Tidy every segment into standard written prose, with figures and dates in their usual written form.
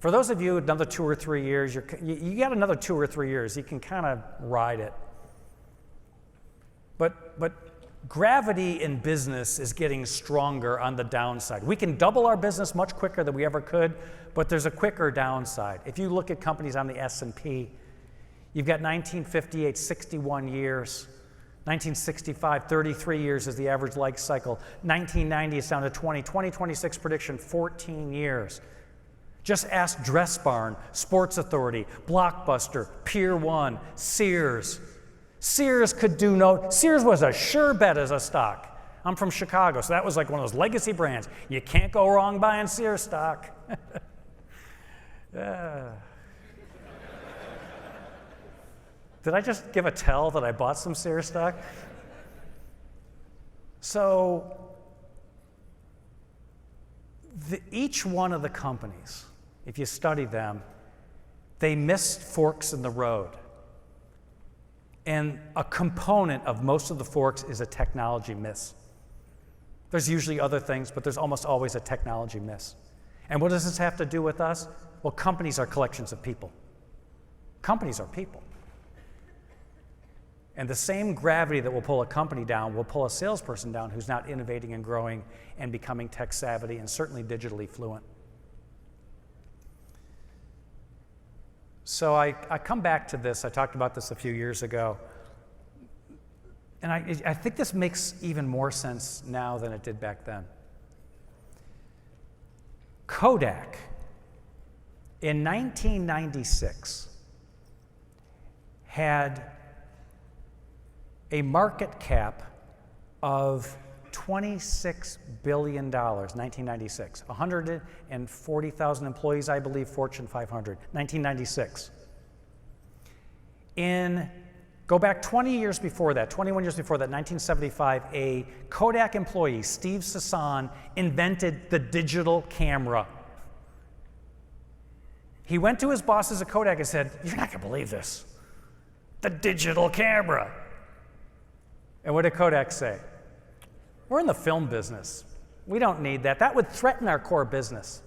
For those of you, another 2 or 3 years, you got another 2 or 3 years, you can kind of ride it. But gravity in business is getting stronger on the downside. We can double our business much quicker than we ever could, but there's a quicker downside. If you look at companies on the S&P, you've got 1958, 61 years. 1965, 33 years is the average life cycle. 1990 is down to 20. 2026 prediction, 14 years. Just ask Dress Barn, Sports Authority, Blockbuster, Pier 1, Sears. Sears was a sure bet as a stock. I'm from Chicago, so that was like one of those legacy brands. You can't go wrong buying Sears stock. Did I just give a tell that I bought some Sears stock? So, each one of the companies, if you study them, they missed forks in the road. And a component of most of the forks is a technology miss. There's usually other things, but there's almost always a technology miss. And what does this have to do with us? Well, companies are collections of people. Companies are people. And the same gravity that will pull a company down will pull a salesperson down who's not innovating and growing and becoming tech savvy and certainly digitally fluent. So I come back to this. I talked about this a few years ago. And I think this makes even more sense now than it did back then. Kodak, in 1996, had a market cap of $26 billion, 1996. 140,000 employees, I believe, Fortune 500, 1996. Go back 20 years before that, 21 years before that, 1975, a Kodak employee, Steve Sasson, invented the digital camera. He went to his bosses at Kodak and said, "You're not gonna believe this, the digital camera." And what did Kodak say? "We're in the film business. We don't need that. That would threaten our core business."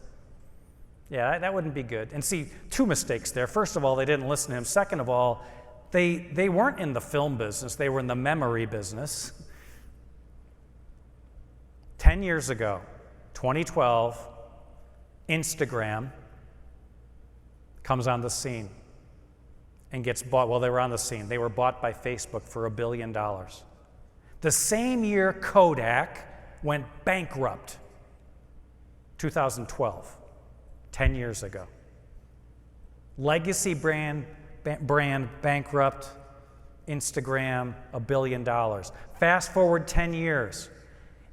Yeah, that wouldn't be good. And see, two mistakes there. First of all, they didn't listen to him. Second of all, they weren't in the film business. They were in the memory business. 10 years ago, 2012, Instagram comes on the scene and gets bought. Well, they were on the scene. They were bought by Facebook for $1 billion. The same year, Kodak went bankrupt, 2012, 10 years ago. Legacy brand bankrupt, Instagram, $1 billion. Fast forward 10 years.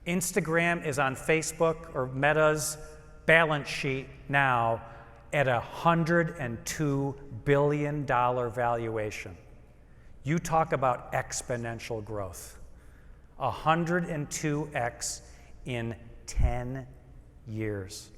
Instagram is on Facebook or Meta's balance sheet now at a $102 billion valuation. You talk about exponential growth. 102x in 10 years.